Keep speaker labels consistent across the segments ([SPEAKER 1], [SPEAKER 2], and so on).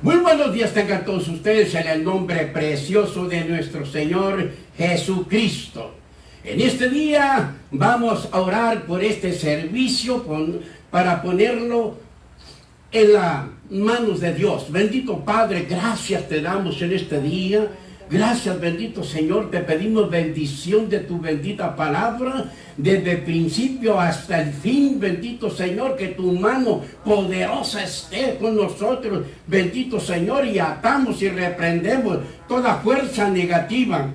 [SPEAKER 1] Muy buenos días tengan todos ustedes en el nombre precioso de nuestro Señor Jesucristo. En este día vamos a orar por este servicio para ponerlo en las manos de Dios. Bendito Padre, gracias te damos en este día. Gracias, bendito Señor, te pedimos bendición de tu bendita palabra, desde el principio hasta el fin, bendito Señor, que tu mano poderosa esté con nosotros, bendito Señor, y atamos y reprendemos toda fuerza negativa.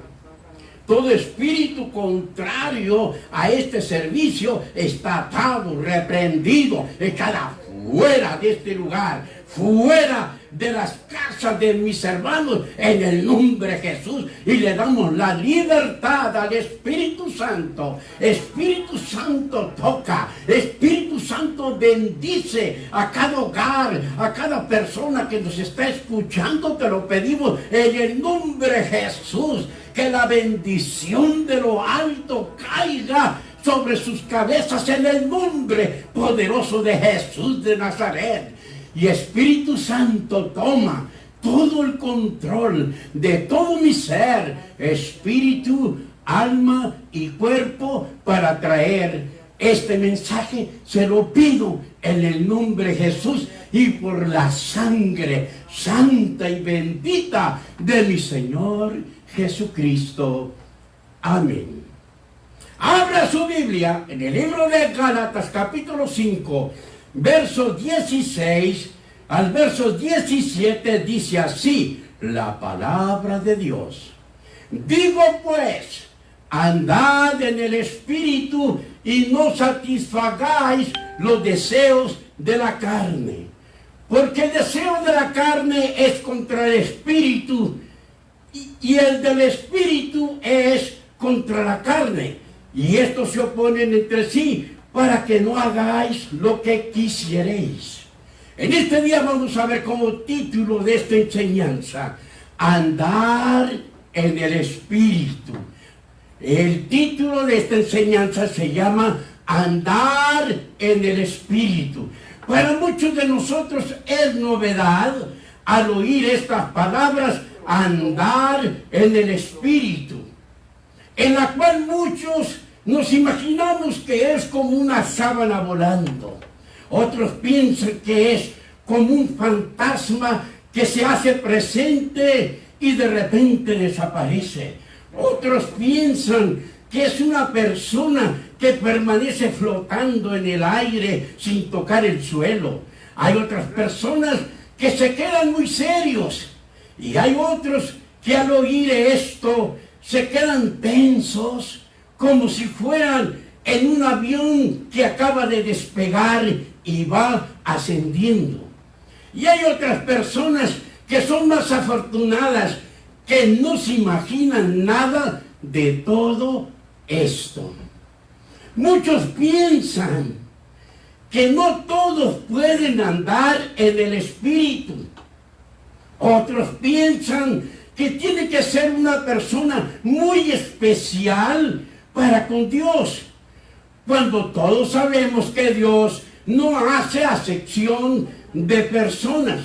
[SPEAKER 1] Todo espíritu contrario a este servicio está atado, reprendido, está fuera de este lugar, fuera de las casas de mis hermanos, en el nombre de Jesús, y le damos la libertad al Espíritu Santo. Espíritu Santo toca, Espíritu Santo bendice a cada hogar, a cada persona que nos está escuchando. Te lo pedimos en el nombre de Jesús, que la bendición de lo alto caiga sobre sus cabezas en el nombre poderoso de Jesús de Nazaret. Y Espíritu Santo, toma todo el control de todo mi ser, espíritu, alma y cuerpo, para traer este mensaje. Se lo pido en el nombre de Jesús y por la sangre santa y bendita de mi Señor Jesucristo. Amén. Abra su Biblia en el libro de Gálatas, capítulo 5, verso 16 al verso 17, dice así la palabra de Dios. Digo pues, andad en el Espíritu y no satisfagáis los deseos de la carne. Porque el deseo de la carne es contra el Espíritu y el del Espíritu es contra la carne. Y estos se oponen entre sí, para que no hagáis lo que quisierais. En este día vamos a ver como título de esta enseñanza, andar en el Espíritu. El título de esta enseñanza se llama andar en el Espíritu. Para muchos de nosotros es novedad al oír estas palabras, andar en el Espíritu, en la cual muchos nos imaginamos que es como una sábana volando. Otros piensan que es como un fantasma que se hace presente y de repente desaparece. Otros piensan que es una persona que permanece flotando en el aire sin tocar el suelo. Hay otras personas que se quedan muy serios y hay otros que al oír esto se quedan tensos, como si fueran en un avión que acaba de despegar y va ascendiendo. Y hay otras personas que son más afortunadas, que no se imaginan nada de todo esto. Muchos piensan que no todos pueden andar en el Espíritu. Otros piensan que tiene que ser una persona muy especial para con Dios, cuando todos sabemos que Dios no hace acepción de personas.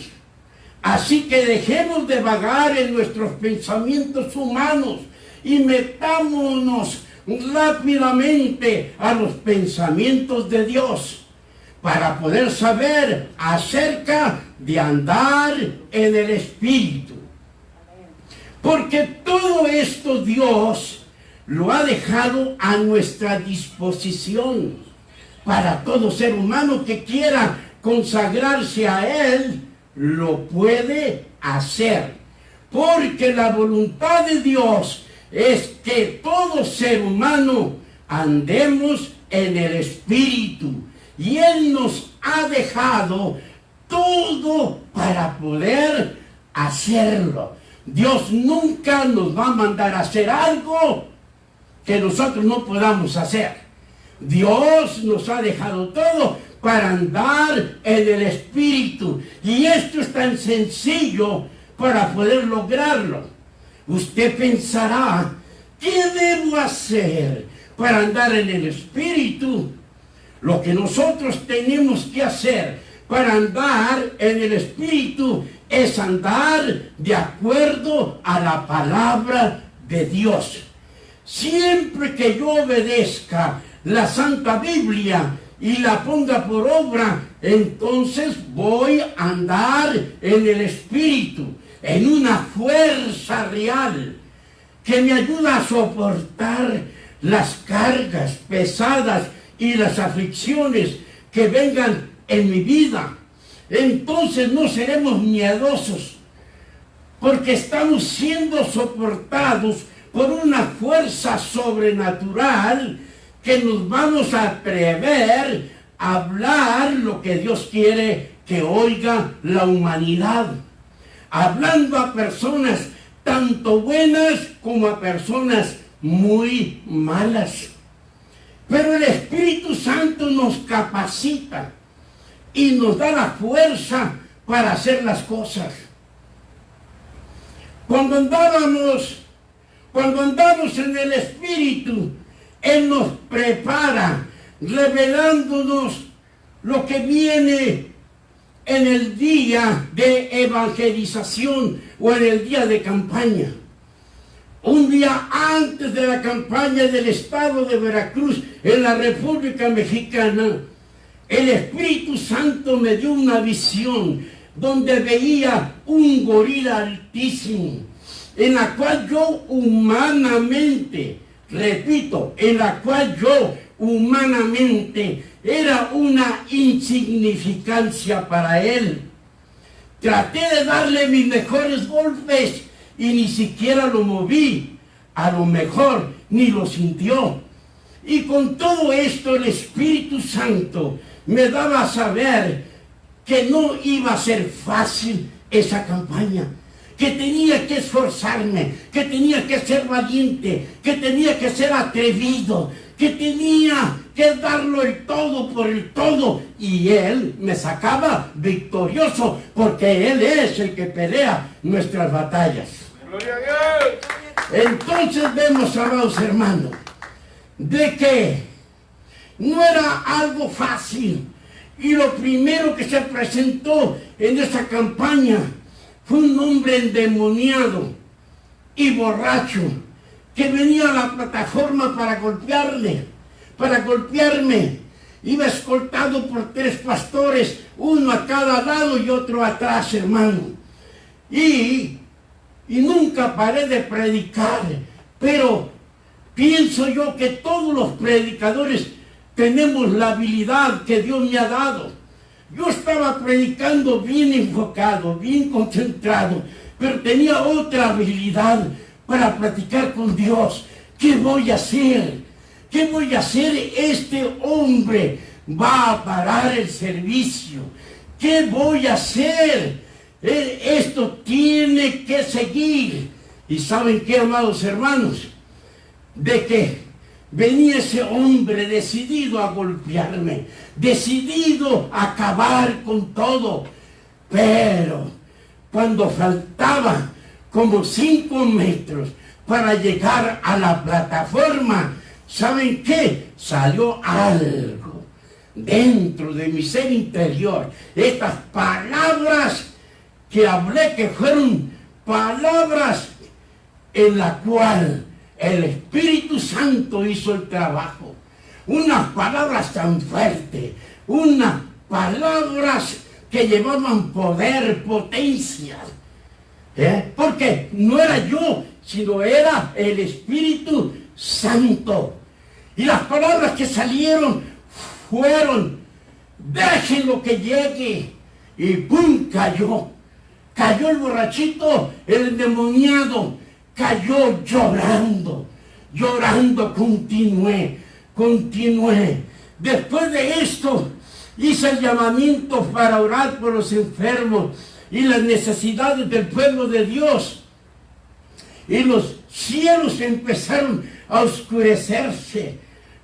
[SPEAKER 1] Así que dejemos de vagar en nuestros pensamientos humanos y metámonos rápidamente a los pensamientos de Dios, para poder saber acerca de andar en el Espíritu. Porque todo esto Dios lo ha dejado a nuestra disposición para todo ser humano que quiera consagrarse a Él. Lo puede hacer, porque la voluntad de Dios es que todo ser humano andemos en el Espíritu, y Él nos ha dejado todo para poder hacerlo. Dios nunca nos va a mandar a hacer algo que nosotros no podamos hacer. Dios nos ha dejado todo para andar en el Espíritu, y esto es tan sencillo para poder lograrlo. Usted pensará, ¿qué debo hacer para andar en el Espíritu? Lo que nosotros tenemos que hacer para andar en el Espíritu es andar de acuerdo a la palabra de Dios. Siempre que yo obedezca la Santa Biblia y la ponga por obra, entonces voy a andar en el Espíritu, en una fuerza real que me ayuda a soportar las cargas pesadas y las aflicciones que vengan en mi vida. Entonces no seremos miedosos, porque estamos siendo soportados por una fuerza sobrenatural que nos vamos a atrever a hablar lo que Dios quiere que oiga la humanidad, hablando a personas tanto buenas como a personas muy malas. Pero el Espíritu Santo nos capacita y nos da la fuerza para hacer las cosas. Cuando andamos en el Espíritu, Él nos prepara, revelándonos lo que viene en el día de evangelización o en el día de campaña. Un día antes de la campaña del estado de Veracruz, en la República Mexicana, el Espíritu Santo me dio una visión donde veía un gorila altísimo, en la cual yo humanamente, repito, en la cual yo humanamente era una insignificancia para él. Traté de darle mis mejores golpes y ni siquiera lo moví. A lo mejor ni lo sintió. Y con todo esto el Espíritu Santo me daba a saber que no iba a ser fácil esa campaña, que tenía que esforzarme, que tenía que ser valiente, que tenía que ser atrevido, que tenía que darlo el todo por el todo, y Él me sacaba victorioso, porque Él es el que pelea nuestras batallas. ¡Gloria a Dios! Entonces vemos, amados hermanos, de que no era algo fácil, y lo primero que se presentó en esa campaña fue un hombre endemoniado y borracho que venía a la plataforma para golpearme. Iba escoltado por 3 pastores, uno a cada lado y otro atrás, hermano. Y nunca paré de predicar, pero pienso yo que todos los predicadores tenemos la habilidad que Dios me ha dado. Yo estaba predicando bien enfocado, bien concentrado, pero tenía otra habilidad para platicar con Dios. ¿Qué voy a hacer? ¿Qué voy a hacer? Este hombre va a parar el servicio. ¿Qué voy a hacer? Esto tiene que seguir. ¿Y saben qué, amados hermanos? De que venía ese hombre decidido a golpearme, decidido a acabar con todo. Pero cuando faltaba como 5 metros para llegar a la plataforma, ¿saben qué? Salió algo dentro de mi ser interior. Estas palabras que hablé, que fueron palabras en la cual el Espíritu Santo hizo el trabajo. Unas palabras tan fuertes, unas palabras que llevaban poder, potencia. Porque no era yo, sino era el Espíritu Santo. Y las palabras que salieron fueron: déjenlo que llegue. Y ¡pum! Cayó el borrachito, el endemoniado. Cayó llorando, continué. Después de esto, hice el llamamiento para orar por los enfermos y las necesidades del pueblo de Dios. Y los cielos empezaron a oscurecerse.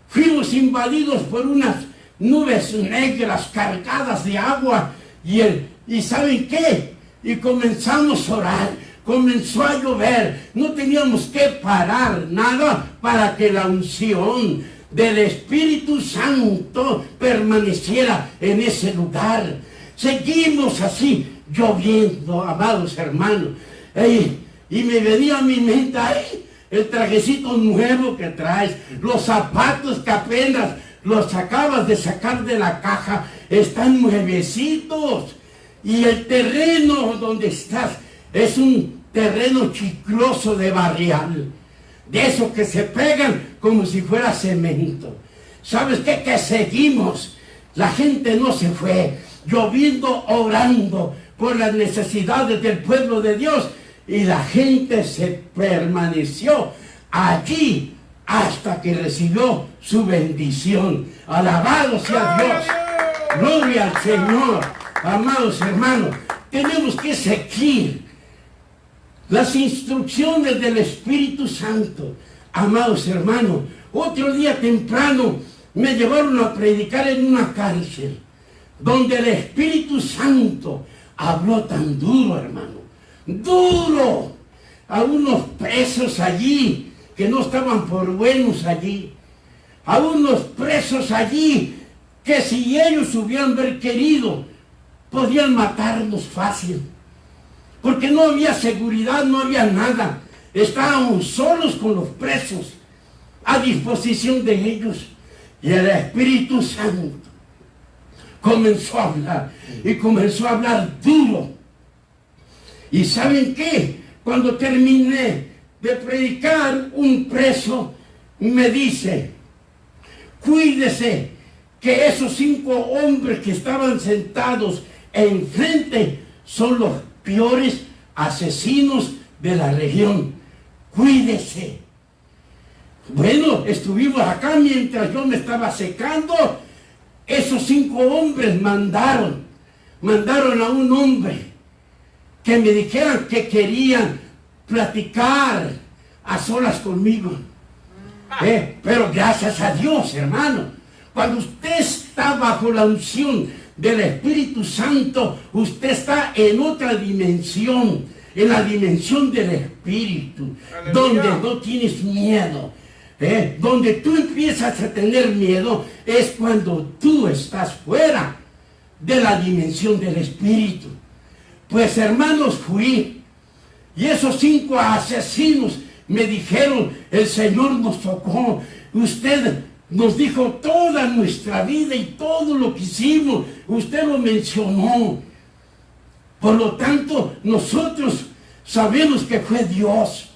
[SPEAKER 1] Fuimos invadidos por unas nubes negras cargadas de agua. ¿Y saben qué? Y comenzamos a orar. Comenzó a llover, no teníamos que parar nada para que la unción del Espíritu Santo permaneciera en ese lugar. Seguimos así, lloviendo, amados hermanos. Y me venía a mi mente, el trajecito nuevo que traes, los zapatos que apenas los acabas de sacar de la caja, están nuevecitos. Y el terreno donde estás es un terreno chicloso de barrial, de esos que se pegan como si fuera cemento. ¿Sabes qué? Que seguimos. La gente no se fue, lloviendo, orando por las necesidades del pueblo de Dios. Y la gente se permaneció allí hasta que recibió su bendición. Alabado sea Dios. Gloria al Señor. Amados hermanos, tenemos que seguir las instrucciones del Espíritu Santo. Amados hermanos, otro día temprano me llevaron a predicar en una cárcel donde el Espíritu Santo habló tan duro, hermano. Duro a unos presos allí que no estaban por buenos allí, a unos presos allí que si ellos hubieran querido podían matarnos fácil, porque no había seguridad, no había nada. Estábamos solos con los presos, a disposición de ellos. Y el Espíritu Santo comenzó a hablar, y comenzó a hablar duro. ¿Y saben qué? Cuando terminé de predicar, un preso me dice: cuídese que esos 5 hombres que estaban sentados enfrente son los peores asesinos de la región. Cuídese. Bueno, estuvimos acá mientras yo me estaba secando. Esos 5 hombres mandaron a un hombre que me dijeran que querían platicar a solas conmigo. Pero gracias a Dios, hermano, cuando usted está bajo la unción del Espíritu Santo, usted está en otra dimensión, en la dimensión del Espíritu. ¡Aleluya! Donde no tienes miedo. Donde tú empiezas a tener miedo es cuando tú estás fuera de la dimensión del Espíritu. Pues hermanos, fui, y esos 5 asesinos me dijeron: el Señor nos tocó, usted nos dijo toda nuestra vida y todo lo que hicimos, usted lo mencionó. Por lo tanto, nosotros sabemos que fue Dios.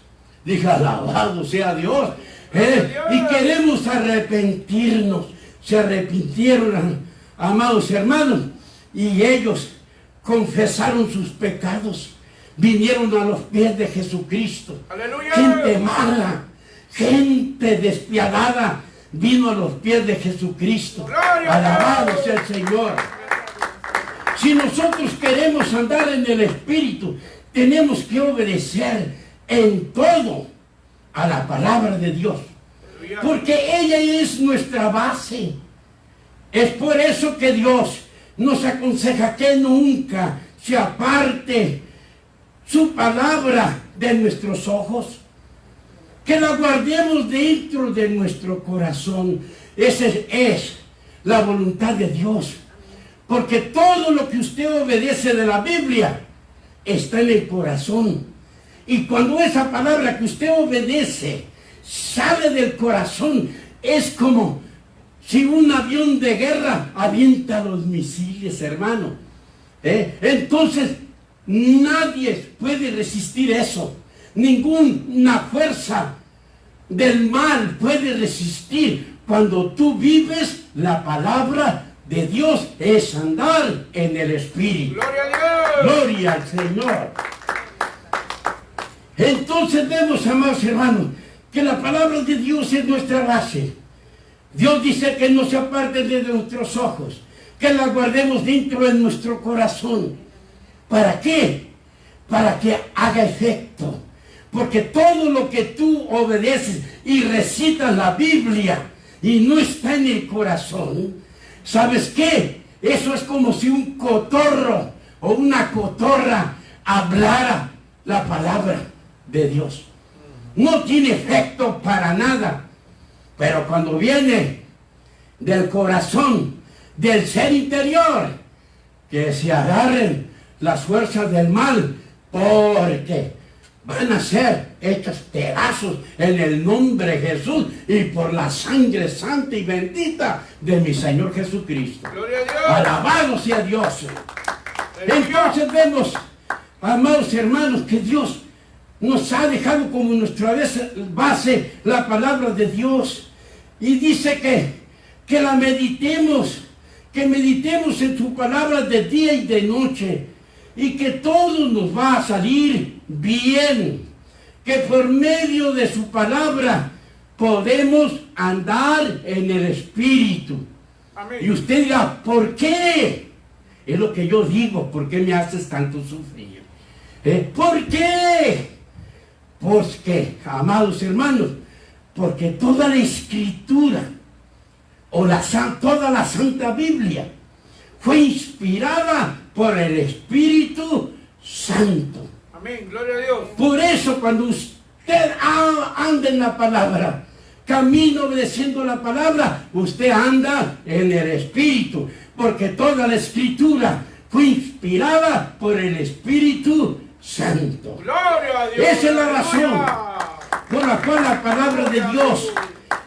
[SPEAKER 1] Dije: alabado sea Dios. Y queremos arrepentirnos. Se arrepintieron, amados hermanos, y ellos confesaron sus pecados, vinieron a los pies de Jesucristo. ¡Aleluya! Gente mala, gente despiadada, vino a los pies de Jesucristo. Alabado sea el Señor. Si nosotros queremos andar en el Espíritu, tenemos que obedecer en todo a la palabra de Dios, porque ella es nuestra base. Es por eso que Dios nos aconseja que nunca se aparte su palabra de nuestros ojos, que la guardemos dentro de nuestro corazón. Esa es la voluntad de Dios, porque todo lo que usted obedece de la Biblia está en el corazón. Y cuando esa palabra que usted obedece sale del corazón, es como si un avión de guerra avienta los misiles, hermano. Entonces, nadie puede resistir eso. Ninguna fuerza del mal puede resistir cuando tú vives la palabra de Dios. Es andar en el Espíritu. ¡Gloria a Dios! ¡Gloria al Señor! Entonces vemos, amados hermanos, que la palabra de Dios es nuestra base. Dios dice que no se aparte de nuestros ojos, que la guardemos dentro de nuestro corazón. ¿Para qué? Para que haga efecto. Porque todo lo que tú obedeces y recitas la Biblia y no está en el corazón, ¿sabes qué? Eso es como si un cotorro o una cotorra hablara la palabra de Dios. No tiene efecto para nada. Pero cuando viene del corazón, del ser interior, que se agarren las fuerzas del mal, porque van a ser hechos pedazos en el nombre de Jesús y por la sangre santa y bendita de mi Señor Jesucristo.
[SPEAKER 2] Gloria a Dios.
[SPEAKER 1] Alabado sea Dios. Entonces vemos, amados hermanos, que Dios nos ha dejado como nuestra base la palabra de Dios. Y dice que la meditemos, que meditemos en su palabra de día y de noche. Y que todo nos va a salir bien. Que por medio de su palabra podemos andar en el Espíritu.
[SPEAKER 2] Amén.
[SPEAKER 1] Y usted dirá, ¿por qué? Es lo que yo digo, ¿por qué me haces tanto sufrir? ¿Por qué? Porque, amados hermanos, porque toda la Escritura, o toda la Santa Biblia, fue inspirada por el Espíritu Santo.
[SPEAKER 2] Amén, gloria a Dios.
[SPEAKER 1] Por eso cuando usted anda en la palabra, camina obedeciendo la palabra, usted anda en el Espíritu, porque toda la Escritura fue inspirada por el Espíritu Santo.
[SPEAKER 2] Gloria a Dios.
[SPEAKER 1] Esa es la razón por la cual la palabra de Dios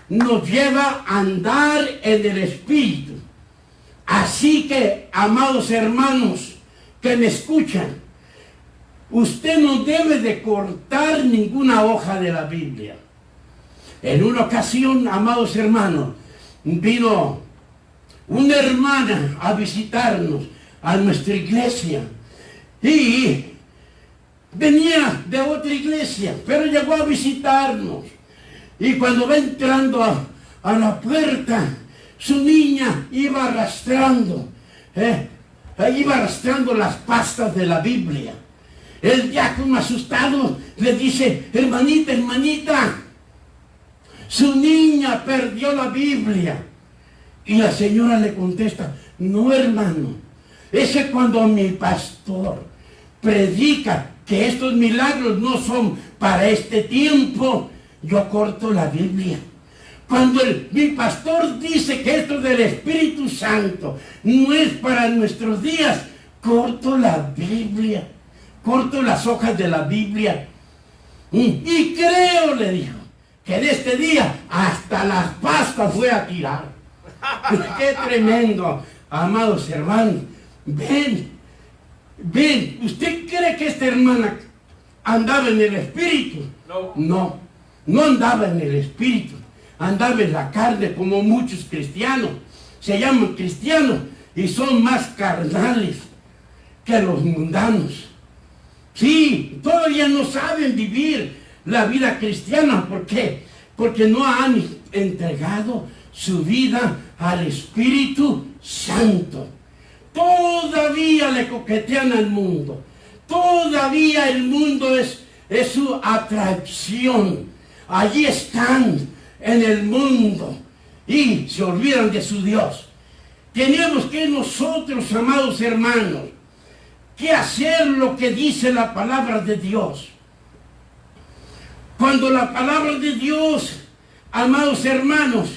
[SPEAKER 1] nos lleva a andar en el Espíritu. Así que, amados hermanos que me escuchan, usted no debe de cortar ninguna hoja de la Biblia. En una ocasión, amados hermanos, vino una hermana a visitarnos a nuestra iglesia y venía de otra iglesia, pero llegó a visitarnos. Y cuando va entrando a la puerta, su niña iba arrastrando las pastas de la Biblia. El diácono asustado le dice, hermanita, hermanita, su niña perdió la Biblia. Y la señora le contesta, no, hermano, ese es cuando mi pastor predica que estos milagros no son para este tiempo, yo corto la Biblia. Cuando mi pastor dice que esto del Espíritu Santo no es para nuestros días, corto la Biblia, corto las hojas de la Biblia. Y creo, le dijo, que de este día hasta las pastas fue a tirar. ¡Qué tremendo, amados hermanos! Ven, ¿usted cree que esta hermana andaba en el Espíritu? No andaba en el Espíritu. Andaba en la carne como muchos cristianos. Se llaman cristianos y son más carnales que los mundanos. Sí, todavía no saben vivir la vida cristiana. ¿Por qué? Porque no han entregado su vida al Espíritu Santo. Todavía le coquetean al mundo. Todavía el mundo es su atracción. Allí están en el mundo y se olvidan de su Dios. Tenemos que nosotros, amados hermanos, que hacer lo que dice la palabra de Dios. Cuando la palabra de Dios, amados hermanos,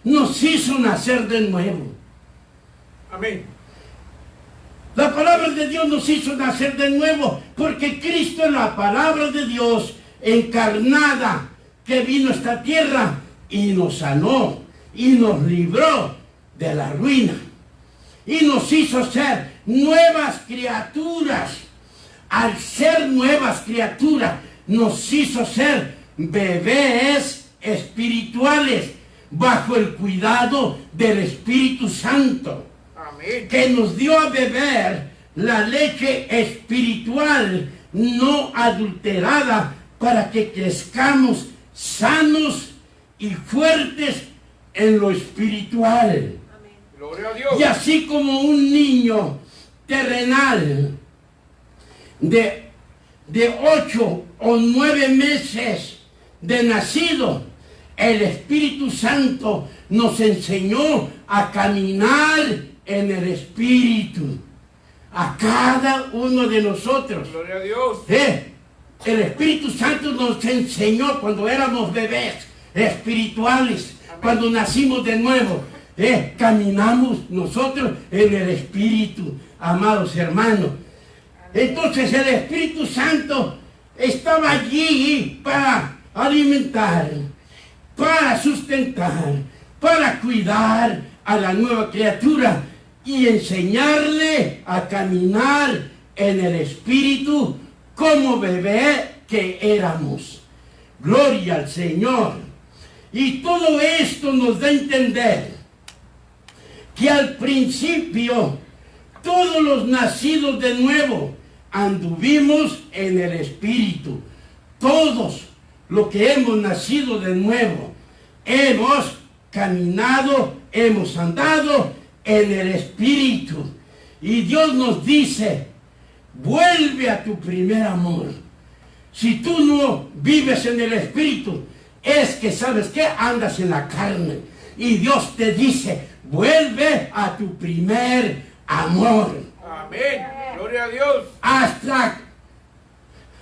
[SPEAKER 1] nos hizo nacer de nuevo.
[SPEAKER 2] Amén.
[SPEAKER 1] La palabra de Dios nos hizo nacer de nuevo porque Cristo es la palabra de Dios encarnada que vino a esta tierra y nos sanó y nos libró de la ruina y nos hizo ser nuevas criaturas. Al ser nuevas criaturas nos hizo ser bebés espirituales bajo el cuidado del Espíritu Santo.
[SPEAKER 2] Amén.
[SPEAKER 1] Que nos dio a beber la leche espiritual no adulterada para que crezcamos sanos y fuertes en lo espiritual.
[SPEAKER 2] Amén. Gloria a Dios.
[SPEAKER 1] Y así como un niño terrenal de 8 o 9 meses de nacido, el Espíritu Santo nos enseñó a caminar en el Espíritu. A cada uno de nosotros.
[SPEAKER 2] Gloria a Dios.
[SPEAKER 1] El Espíritu Santo nos enseñó cuando éramos bebés espirituales. Amén. Cuando nacimos de nuevo, caminamos nosotros en el Espíritu. amados hermanos. Entonces el Espíritu Santo estaba allí para alimentar, para sustentar, para cuidar a la nueva criatura y enseñarle a caminar en el Espíritu como bebé que éramos. Gloria al Señor. Y todo esto nos da a entender que al principio todos los nacidos de nuevo anduvimos en el Espíritu. Todos los que hemos nacido de nuevo hemos caminado, hemos andado en el Espíritu. Y Dios nos dice, vuelve a tu primer amor. Si tú no vives en el Espíritu, es que, ¿sabes qué? Andas en la carne. Y Dios te dice, vuelve a tu primer amor.
[SPEAKER 2] Amén. Gloria a Dios.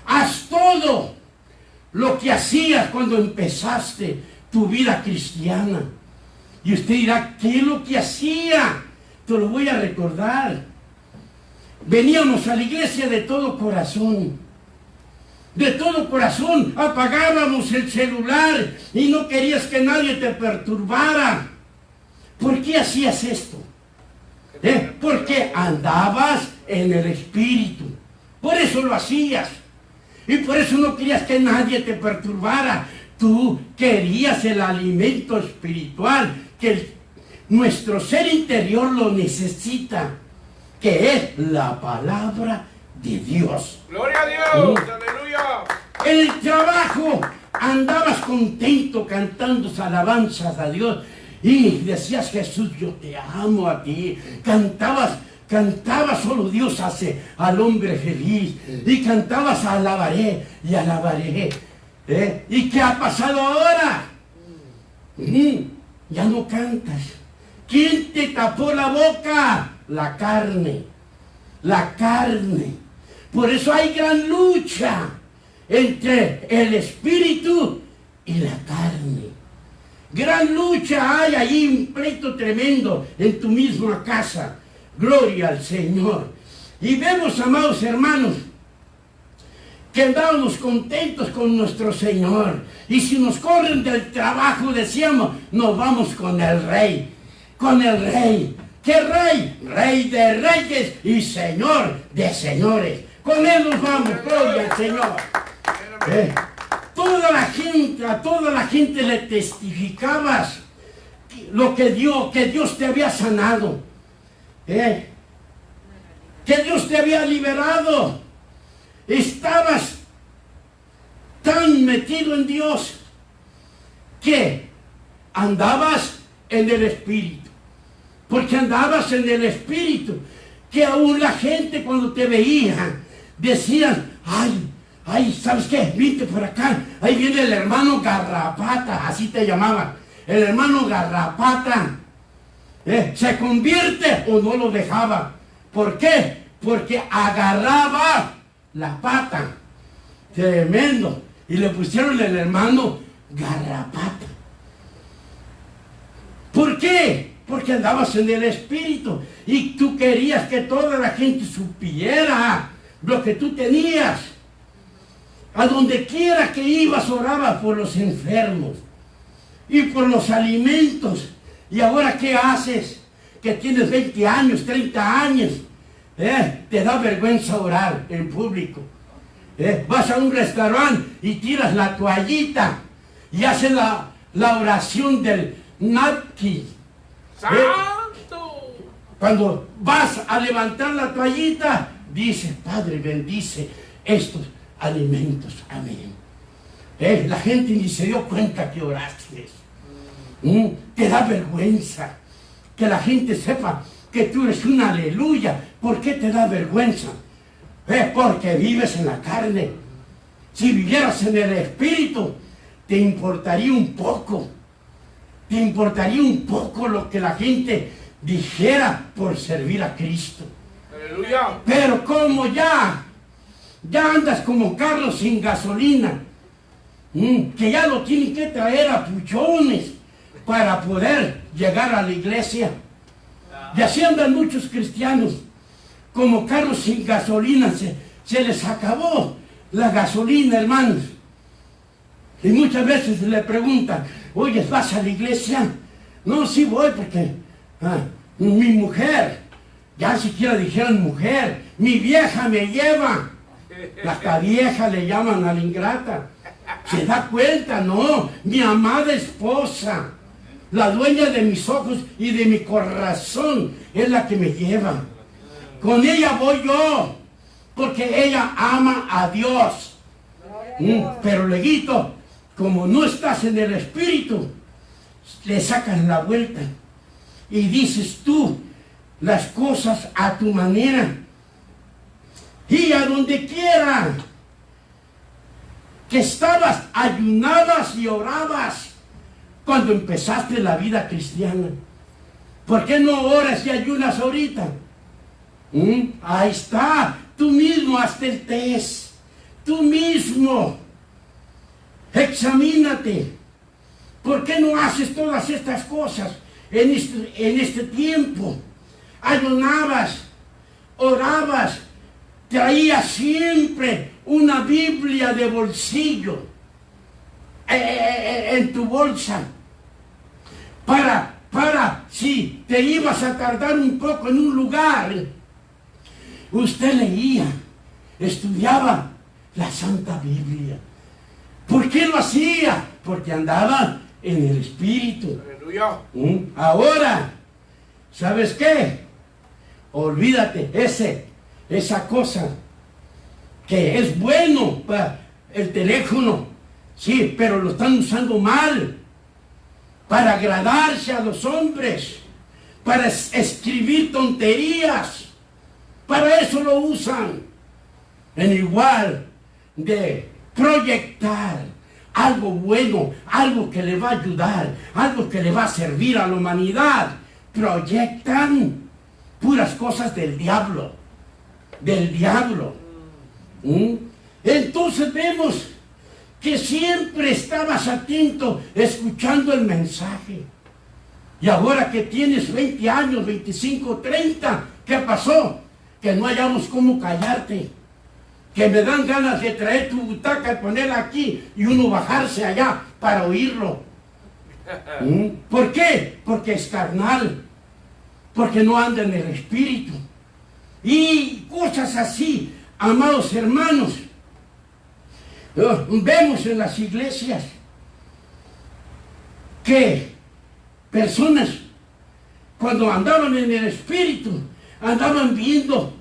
[SPEAKER 1] Haz todo lo que hacías cuando empezaste tu vida cristiana. Y usted dirá, ¿qué es lo que hacía? Te lo voy a recordar. Veníamos a la iglesia de todo corazón. De todo corazón apagábamos el celular y no querías que nadie te perturbara. ¿Por qué hacías esto? Porque andabas en el Espíritu. Por eso lo hacías. Y por eso no querías que nadie te perturbara. Tú querías el alimento espiritual que nuestro ser interior lo necesita, que es la palabra de Dios.
[SPEAKER 2] Gloria a Dios. Aleluya.
[SPEAKER 1] En el trabajo andabas contento cantando alabanzas a Dios y decías, Jesús, yo te amo a ti. Cantabas, solo Dios hace al hombre feliz. Y cantabas, alabaré y alabaré. ¿Y qué ha pasado ahora? Ya no cantas. ¿Quién te tapó la boca? La carne. La carne. Por eso hay gran lucha entre el Espíritu y la carne. Gran lucha hay ahí, un pleito tremendo en tu misma casa. Gloria al Señor. Y vemos, amados hermanos, que andábamos contentos con nuestro Señor. Y si nos corren del trabajo, decíamos, nos vamos con el Rey. Con el Rey. ¿Qué Rey? Rey de reyes y Señor de señores. Con Él nos vamos, gloria al Señor. A toda la gente le testificabas lo que Dios te había sanado. Que Dios te había liberado. Estabas tan metido en Dios que andabas en el Espíritu. Porque andabas en el Espíritu, que aún la gente cuando te veía decían, ay, ¿sabes qué? Vente por acá, ahí viene el hermano Garrapata, así te llamaban, el hermano Garrapata. ¿Se convierte o no lo dejaba? ¿Por qué? Porque agarraba la pata. Tremendo. Y le pusieron el hermano Garrapata. ¿Por qué? Porque andabas en el Espíritu y tú querías que toda la gente supiera lo que tú tenías. A donde quiera que ibas, orabas por los enfermos y por los alimentos. ¿Y ahora qué haces? Que tienes 20 años, 30 años. Te da vergüenza orar en público. Vas a un restaurante y tiras la toallita y haces la oración del napkin.
[SPEAKER 2] ¡Santo!
[SPEAKER 1] Cuando vas a levantar la toallita, dices, Padre, bendice estos alimentos. Amén. La gente ni se dio cuenta que oraste. Te da vergüenza que la gente sepa que tú eres un aleluya. ¿Por qué te da vergüenza? Porque vives en la carne. Si vivieras en el Espíritu, te importaría un poco. Te importaría un poco lo que la gente dijera por servir a Cristo.
[SPEAKER 2] Aleluya.
[SPEAKER 1] Pero como ya andas como carro sin gasolina, que ya lo tienen que traer a puchones para poder llegar a la iglesia. Y así andan muchos cristianos, como carros sin gasolina, se les acabó la gasolina, hermanos. Y muchas veces le preguntan, oye, ¿vas a la iglesia? No, sí voy porque mi mujer, ya siquiera dijeron mujer, mi vieja me lleva. La vieja le llaman a la ingrata. ¿Se da cuenta? No, mi amada esposa, la dueña de mis ojos y de mi corazón, es la que me lleva. Con ella voy yo, porque ella ama a Dios. Pero luego, como no estás en el Espíritu, le sacas la vuelta y dices tú las cosas a tu manera. Y a donde quiera que estabas, ayunabas y orabas cuando empezaste la vida cristiana. ¿Por qué no oras y ayunas ahorita? Ahí está, tú mismo hazte el test, tú mismo examínate. ¿Por qué no haces todas estas cosas en este tiempo? Ayunabas, orabas, traías siempre una Biblia de bolsillo en tu bolsa para si te ibas a tardar un poco en un lugar, usted leía, estudiaba la Santa Biblia. ¿Por qué lo hacía? Porque andaba en el Espíritu.
[SPEAKER 2] Aleluya.
[SPEAKER 1] Ahora, ¿sabes qué? Olvídate, esa cosa que es bueno para el teléfono, sí, pero lo están usando mal, para agradarse a los hombres, para escribir tonterías, para eso lo usan, en igual de proyectar algo bueno, algo que le va a ayudar, algo que le va a servir a la humanidad. Proyectan puras cosas del diablo. Entonces vemos que siempre estabas atento, escuchando el mensaje. Y ahora que tienes 20 años, 25, 30, ¿qué pasó? Que no hallamos cómo callarte. Que me dan ganas de traer tu butaca y ponerla aquí y uno bajarse allá para oírlo. ¿Por qué? Porque es carnal. Porque no anda en el Espíritu. Y cosas así, amados hermanos. Vemos en las iglesias que personas, cuando andaban en el Espíritu, andaban viendo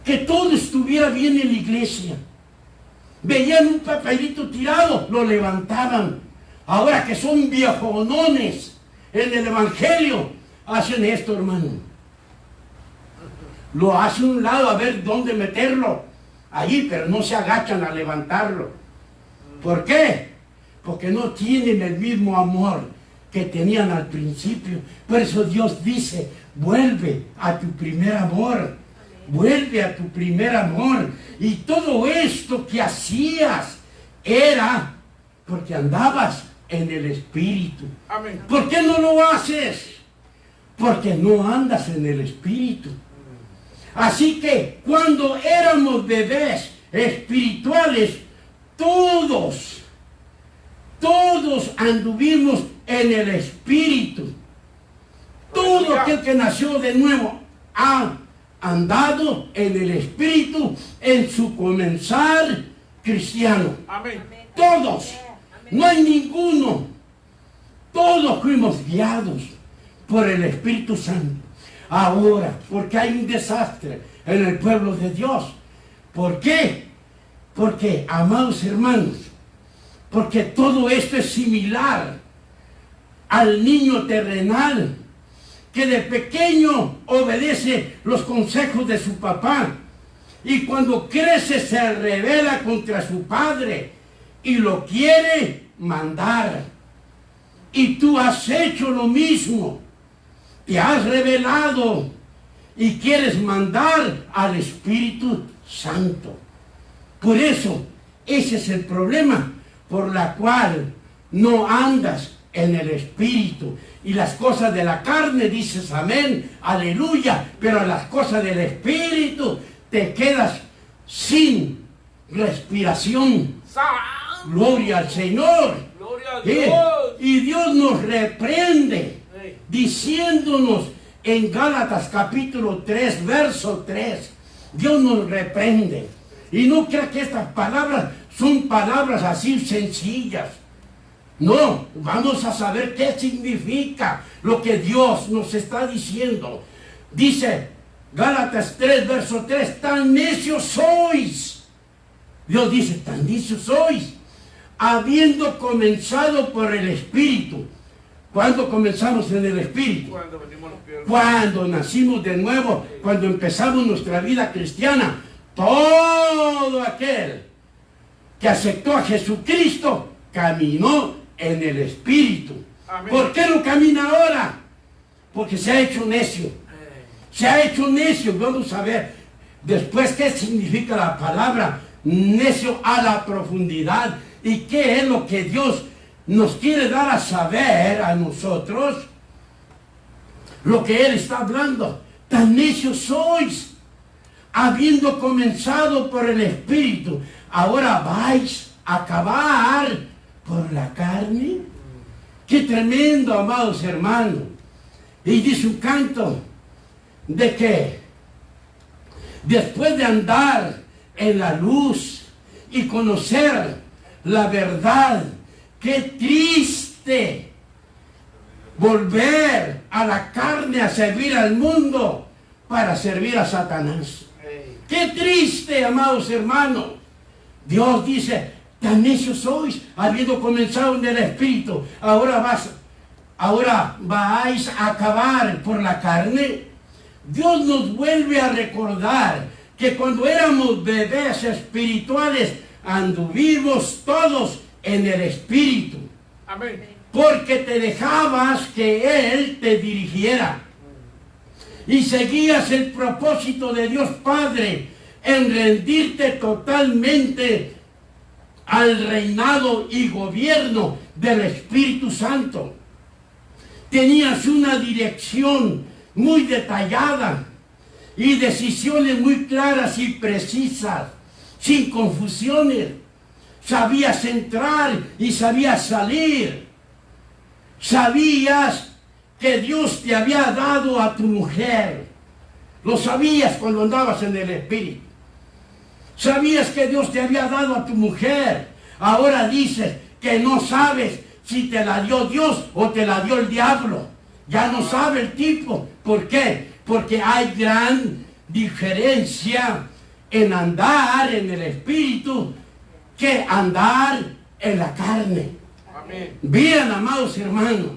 [SPEAKER 1] que todo estuviera bien en la iglesia. Veían un papelito tirado, lo levantaban. Ahora que son viejonones en el Evangelio, hacen esto, hermano. Lo hacen a un lado a ver dónde meterlo. Allí, pero no se agachan a levantarlo. ¿Por qué? Porque no tienen el mismo amor que tenían al principio. Por eso Dios dice, vuelve a tu primer amor. Vuelve a tu primer amor. Y todo esto que hacías era porque andabas en el Espíritu.
[SPEAKER 2] Amén.
[SPEAKER 1] ¿Por qué no lo haces? Porque no andas en el Espíritu. Así que cuando éramos bebés espirituales, todos anduvimos en el Espíritu. Todo aquel que nació de nuevo ha andado en el Espíritu en su comenzar cristiano.
[SPEAKER 2] Amén.
[SPEAKER 1] Todos, no hay ninguno. Todos fuimos guiados por el Espíritu Santo. Ahora, porque hay un desastre en el pueblo de Dios. ¿Por qué? Porque, amados hermanos, porque todo esto es similar al niño terrenal que de pequeño obedece los consejos de su papá y cuando crece se rebela contra su padre y lo quiere mandar. Y tú has hecho lo mismo. Te has rebelado y quieres mandar al Espíritu Santo. Por eso, ese es el problema por la cual no andas en el espíritu. Y las cosas de la carne dices amén, aleluya, pero las cosas del espíritu te quedas sin respiración. Gloria al Señor.
[SPEAKER 2] Gloria a Dios.
[SPEAKER 1] Y Dios nos reprende diciéndonos en Gálatas capítulo 3, verso 3. Dios nos reprende. Y no crea que estas palabras son palabras así sencillas. No, vamos a saber qué significa lo que Dios nos está diciendo. Dice Gálatas 3, verso 3, tan necios sois. Dios dice, tan necios sois, habiendo comenzado por el Espíritu. ¿Cuándo comenzamos en el Espíritu? Cuando nacimos de nuevo, cuando empezamos nuestra vida cristiana. Todo aquel que aceptó a Jesucristo caminó en el Espíritu. Amén. ¿Por qué no camina ahora? Porque se ha hecho necio. Se ha hecho necio. Vamos a ver después qué significa la palabra necio a la profundidad y qué es lo que Dios nos quiere dar a saber a nosotros. Lo que Él está hablando. Tan necios sois, habiendo comenzado por el Espíritu, ahora vais a acabar por la carne. Qué tremendo, amados hermanos. Y dice un canto de que después de andar en la luz y conocer la verdad, qué triste volver a la carne a servir al mundo para servir a Satanás. Qué triste, amados hermanos. Dios dice, tan necios sois, habiendo comenzado en el Espíritu, ahora vais a acabar por la carne. Dios nos vuelve a recordar que cuando éramos bebés espirituales, anduvimos todos en el Espíritu.
[SPEAKER 2] Amén.
[SPEAKER 1] Porque te dejabas que Él te dirigiera. Y seguías el propósito de Dios Padre en rendirte totalmente al reinado y gobierno del Espíritu Santo. Tenías una dirección muy detallada y decisiones muy claras y precisas, sin confusiones. Sabías entrar y sabías salir. Sabías que Dios te había dado a tu mujer. Lo sabías cuando andabas en el Espíritu. Sabías que Dios te había dado a tu mujer. Ahora dices que no sabes si te la dio Dios o te la dio el diablo. Ya no sabe el tipo. ¿Por qué? Porque hay gran diferencia en andar en el Espíritu que andar en la carne.
[SPEAKER 2] Amén.
[SPEAKER 1] Bien, amados hermanos,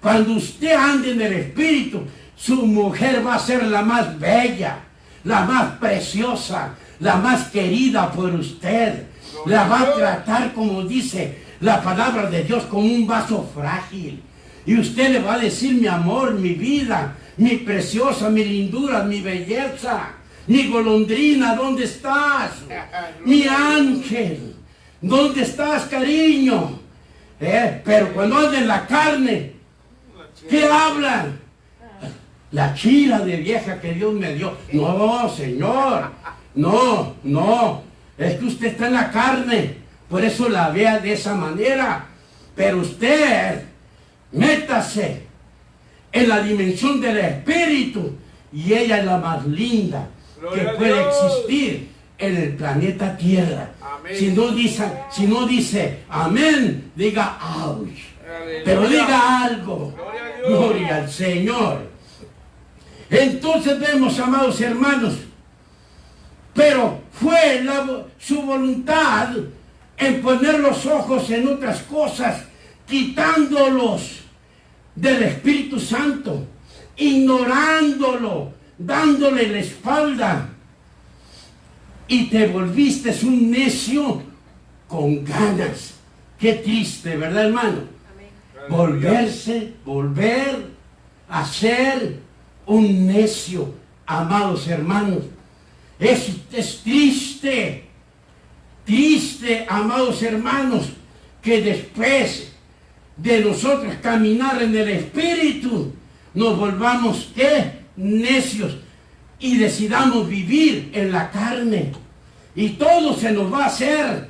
[SPEAKER 1] cuando usted ande en el Espíritu, su mujer va a ser la más bella, la más preciosa, la más querida por usted. La va a tratar, como dice la palabra de Dios, como un vaso frágil. Y usted le va a decir, mi amor, mi vida, mi preciosa, mi lindura, mi belleza, mi golondrina, ¿dónde estás? Mi ángel, ¿dónde estás, cariño? Pero cuando anda en la carne, ¿qué hablan? La chila de vieja que Dios me dio. No, Señor, no. Es que usted está en la carne, por eso la vea de esa manera. Pero usted, métase en la dimensión del Espíritu y ella es la más linda que puede existir en el planeta Tierra. Amén. Si no dice amén, diga ouch. Pero diga algo. Gloria al Señor. Entonces vemos, amados hermanos, pero fue su voluntad en poner los ojos en otras cosas, quitándolos del Espíritu Santo, ignorándolo, dándole la espalda, y te volviste un necio con ganas. Qué triste, ¿verdad, hermano? Amén. Volver a ser un necio, amados hermanos. Es triste, amados hermanos, que después de nosotros caminar en el Espíritu, nos volvamos, ¿qué? Necios, y decidamos vivir en la carne. Y todo se nos va a hacer,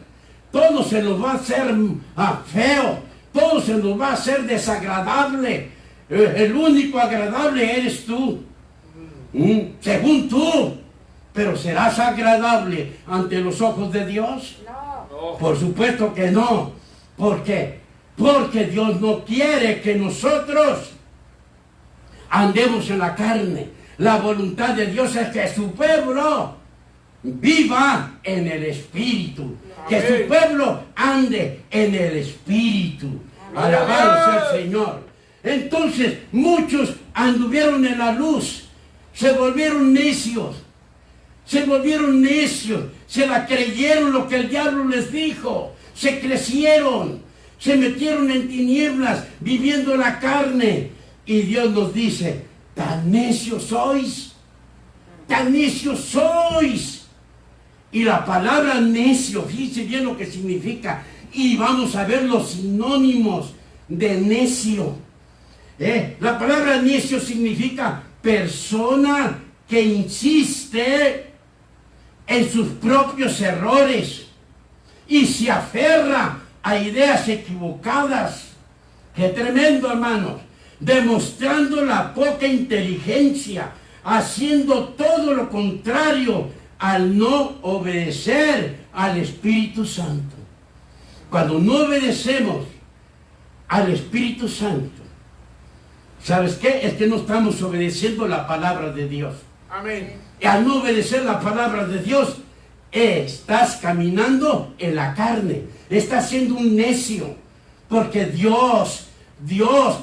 [SPEAKER 1] todo se nos va a hacer feo, todo se nos va a hacer desagradable. El único agradable eres tú, según tú. Pero ¿serás agradable ante los ojos de Dios?
[SPEAKER 2] No.
[SPEAKER 1] Por supuesto que no. ¿Por qué? Porque Dios no quiere que nosotros andemos en la carne. La voluntad de Dios es que su pueblo viva en el Espíritu. Que su pueblo ande en el Espíritu. Alabado sea el Señor. Entonces muchos anduvieron en la luz, se volvieron necios, se la creyeron lo que el diablo les dijo, se crecieron, se metieron en tinieblas, viviendo en la carne. Y Dios nos dice, tan necios sois, tan necios sois. Y la palabra necio, fíjense bien lo que significa, y vamos a ver los sinónimos de necio. La palabra necio significa persona que insiste en sus propios errores y se aferra a ideas equivocadas. ¡Qué tremendo, hermanos! Demostrando la poca inteligencia, haciendo todo lo contrario al no obedecer al Espíritu Santo. Cuando no obedecemos al Espíritu Santo, ¿sabes qué? Es que no estamos obedeciendo la palabra de Dios.
[SPEAKER 2] Amén.
[SPEAKER 1] Y al no obedecer la palabra de Dios, estás caminando en la carne, estás siendo un necio, porque Dios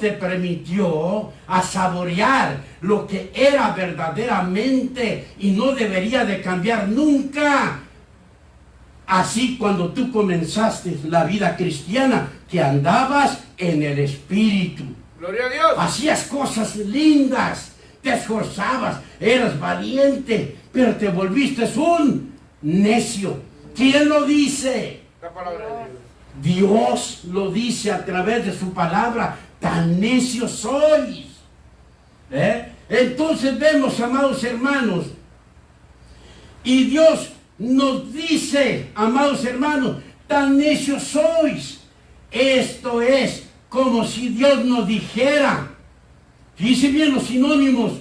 [SPEAKER 1] te permitió a saborear lo que era verdaderamente y no debería de cambiar nunca. Así cuando tú comenzaste la vida cristiana, que andabas en el Espíritu.
[SPEAKER 2] Gloria a Dios.
[SPEAKER 1] Hacías cosas lindas, te esforzabas, eras valiente, pero te volviste un necio. ¿Quién lo dice?
[SPEAKER 2] La palabra de Dios.
[SPEAKER 1] Dios lo dice a través de su palabra, tan necios sois. Entonces vemos, amados hermanos, y Dios nos dice, amados hermanos, tan necios sois. Esto es como si Dios nos dijera, fíjense bien los sinónimos,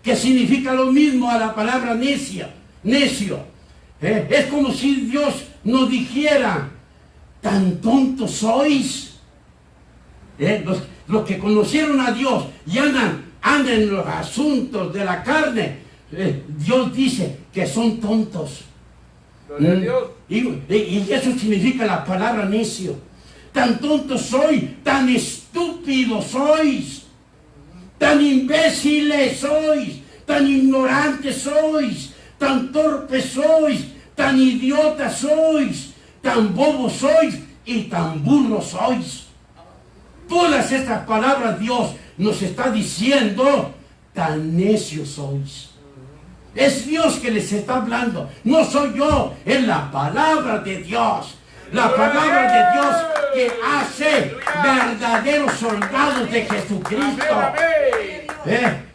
[SPEAKER 1] que significa lo mismo a la palabra necio. Es como si Dios nos dijera, tan tontos sois. Los que conocieron a Dios y andan en los asuntos de la carne, Dios dice que son tontos.
[SPEAKER 2] Gloria a Dios.
[SPEAKER 1] Y eso significa la palabra necio. Tan tontos sois, tan estúpidos sois, tan imbéciles sois, tan ignorantes sois, tan torpes sois, tan idiotas sois, tan bobos sois y tan burros sois. Todas estas palabras Dios nos está diciendo, tan necios sois. Es Dios que les está hablando, no soy yo, es la palabra de Dios. La palabra de Dios que hace verdaderos soldados de Jesucristo.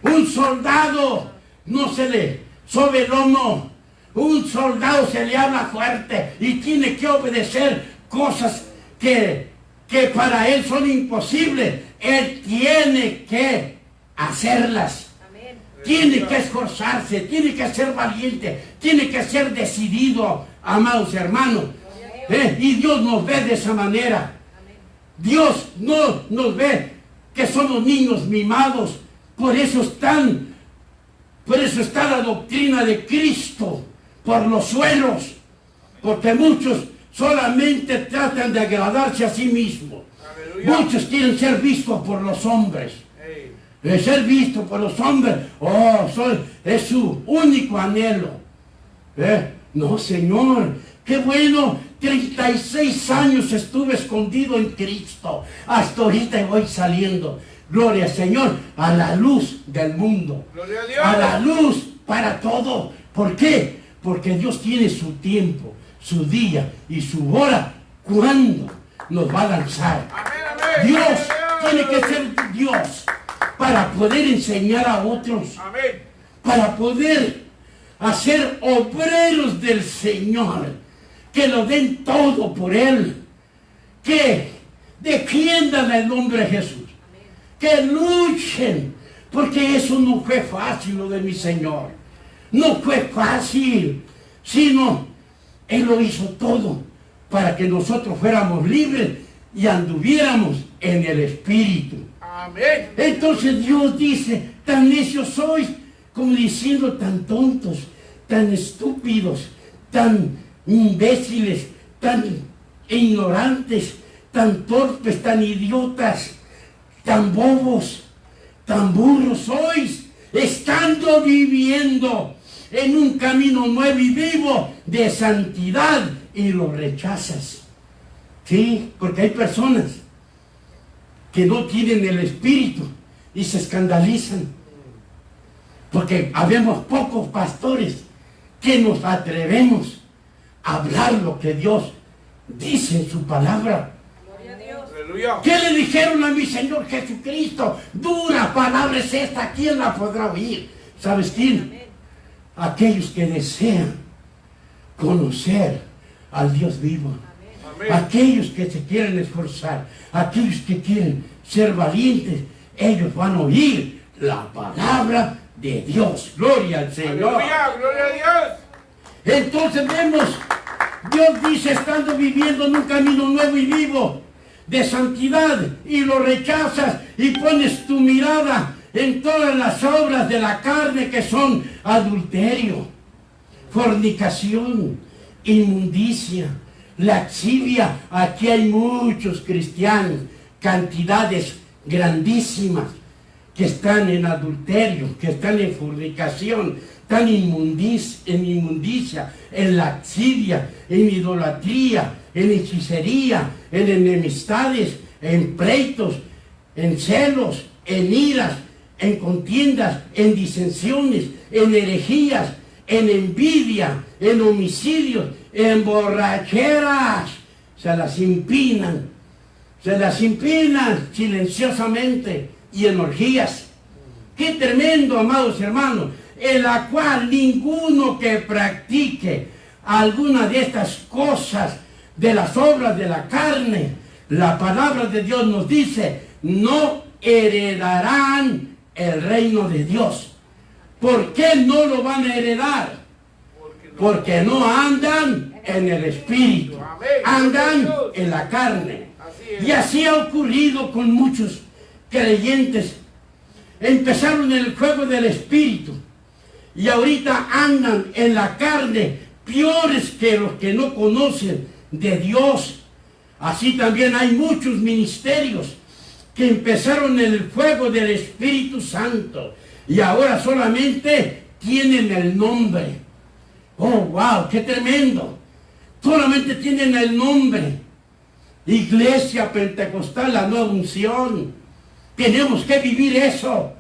[SPEAKER 1] Un soldado no se le sobe el lomo. Un soldado se le habla fuerte y tiene que obedecer cosas que para él son imposibles. Él tiene que hacerlas. Tiene que esforzarse, tiene que ser valiente, tiene que ser decidido, amados hermanos. Y Dios nos ve de esa manera. Dios no nos ve que somos niños mimados. Por eso está la doctrina de Cristo por los suelos. Porque muchos solamente tratan de agradarse a sí mismos.
[SPEAKER 2] Aleluya.
[SPEAKER 1] Muchos quieren ser vistos por los hombres. Ser visto por los hombres, es su único anhelo. No, Señor, qué bueno, 36 años estuve escondido en Cristo, hasta ahorita voy saliendo, gloria al Señor, a la luz del mundo,
[SPEAKER 2] Gloria a Dios.
[SPEAKER 1] a la luz para todo. ¿Por qué? Porque Dios tiene su tiempo, su día y su hora, cuando nos va a lanzar.
[SPEAKER 2] Amén, amén.
[SPEAKER 1] Dios tiene que ser Dios para poder enseñar a otros,
[SPEAKER 2] Amén.
[SPEAKER 1] para poder hacer obreros del Señor, que lo den todo por Él, que defiendan el nombre de Jesús, que luchen, porque eso no fue fácil lo de mi Señor, no fue fácil, sino Él lo hizo todo para que nosotros fuéramos libres y anduviéramos en el Espíritu.
[SPEAKER 2] Amén.
[SPEAKER 1] Entonces Dios dice, tan necios sois, como diciendo, tan tontos, tan estúpidos, tan imbéciles, tan ignorantes, tan torpes, tan idiotas, tan bobos, tan burros sois, estando viviendo en un camino nuevo y vivo de santidad, y lo rechazas. Sí, porque hay personas que no tienen el Espíritu y se escandalizan, porque habemos pocos pastores que nos atrevemos a hablar lo que Dios dice en su palabra.
[SPEAKER 3] Gloria a Dios.
[SPEAKER 2] Aleluya.
[SPEAKER 1] ¿Qué le dijeron a mi Señor Jesucristo? Dura palabra es esta, ¿quién la podrá oír? ¿Sabes quién?
[SPEAKER 3] Amén.
[SPEAKER 1] Aquellos que desean conocer al Dios vivo.
[SPEAKER 2] Amén.
[SPEAKER 1] Aquellos que se quieren esforzar, aquellos que quieren ser valientes, ellos van a oír la palabra de Dios. Gloria al Señor.
[SPEAKER 2] Aleluya. Gloria a Dios.
[SPEAKER 1] Entonces vemos, Dios dice, estando viviendo en un camino nuevo y vivo de santidad, y lo rechazas y pones tu mirada en todas las obras de la carne, que son adulterio, fornicación, inmundicia, laxivia. Aquí hay muchos cristianos, cantidades grandísimas, que están en adulterio, que están en fornicación, están en inmundicia, en laxivia, en idolatría, en hechicería, en enemistades, en pleitos, en celos, en iras, en contiendas, en disensiones, en herejías, en envidia, en homicidios, en borracheras. Se las impinan silenciosamente, y en orgías. ¡Qué tremendo, amados hermanos! En la cual ninguno que practique alguna de estas cosas, de las obras de la carne, la palabra de Dios nos dice, no heredarán el reino de Dios. ¿Por qué no lo van a heredar? Porque no andan en el Espíritu, andan en la carne. Y así ha ocurrido con muchos creyentes. Empezaron en el juego del Espíritu y ahorita andan en la carne, peores que los que no conocen de Dios. Así también hay muchos ministerios que empezaron en el fuego del Espíritu Santo y ahora solamente tienen el nombre. Oh, wow, qué tremendo. Solamente tienen el nombre. Iglesia Pentecostal, la nueva unción. Tenemos que vivir eso,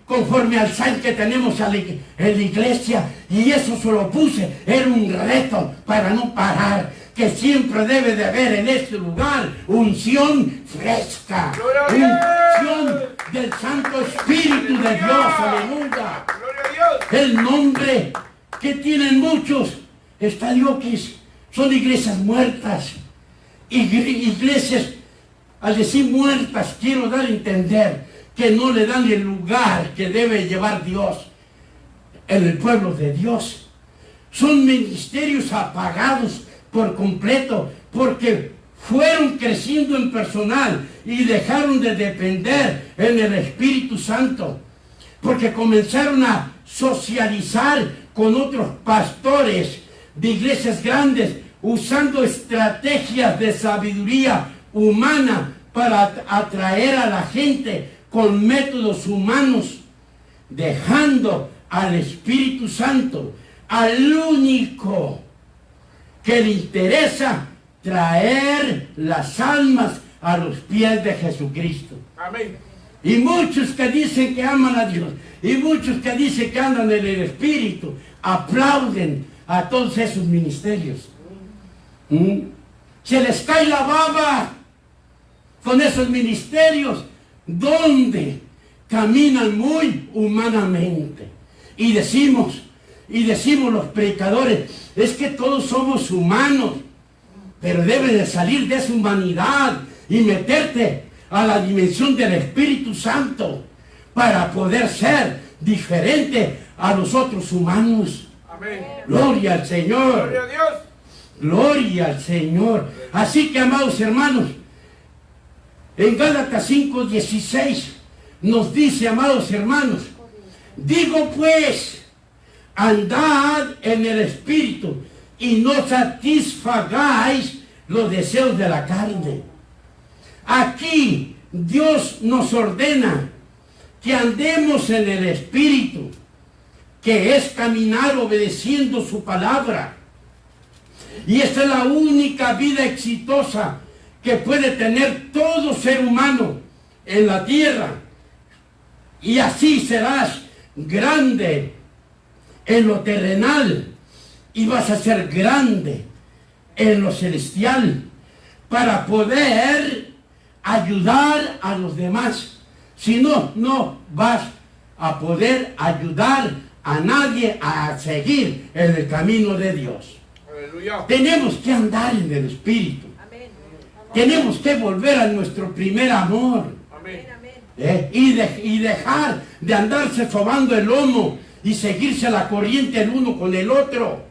[SPEAKER 1] conforme al sal que tenemos en la iglesia. Y eso se lo puse, era un reto para no parar, que siempre debe de haber en este lugar unción fresca, unción del Santo Espíritu de Dios. Aleluya. El nombre que tienen muchos estadios son iglesias muertas. Iglesias, al decir muertas, quiero dar a entender que no le dan el lugar que debe llevar Dios en el pueblo de Dios. Son ministerios apagados por completo, porque fueron creciendo en personal y dejaron de depender en el Espíritu Santo, porque comenzaron a socializar con otros pastores de iglesias grandes, usando estrategias de sabiduría humana para atraer a la gente con métodos humanos, dejando al Espíritu Santo, al único que le interesa traer las almas a los pies de Jesucristo.
[SPEAKER 2] Amén.
[SPEAKER 1] Y muchos que dicen que aman a Dios, y muchos que dicen que andan en el Espíritu, aplauden a todos esos ministerios. Se les cae la baba con esos ministerios donde caminan muy humanamente. Y decimos los predicadores, es que todos somos humanos, pero debes de salir de esa humanidad y meterte a la dimensión del Espíritu Santo para poder ser diferente a los otros humanos.
[SPEAKER 2] Amén.
[SPEAKER 1] Gloria al Señor.
[SPEAKER 2] Gloria a Dios.
[SPEAKER 1] Gloria al Señor. Así que, amados hermanos, en Gálatas 5:16 nos dice, amados hermanos, digo pues, andad en el Espíritu y no satisfagáis los deseos de la carne. Aquí Dios nos ordena que andemos en el Espíritu, que es caminar obedeciendo su palabra. Y esta es la única vida exitosa que puede tener todo ser humano en la tierra. Y así serás grande en lo terrenal y vas a ser grande en lo celestial para poder ayudar a los demás. Si no, no vas a poder ayudar a nadie a seguir en el camino de Dios.
[SPEAKER 2] Aleluya.
[SPEAKER 1] Tenemos que andar en el Espíritu.
[SPEAKER 3] Amén.
[SPEAKER 1] Tenemos que volver a nuestro primer amor.
[SPEAKER 2] Amén.
[SPEAKER 3] Amén.
[SPEAKER 1] Y dejar de andarse sobando el lomo y seguirse la corriente el uno con el otro.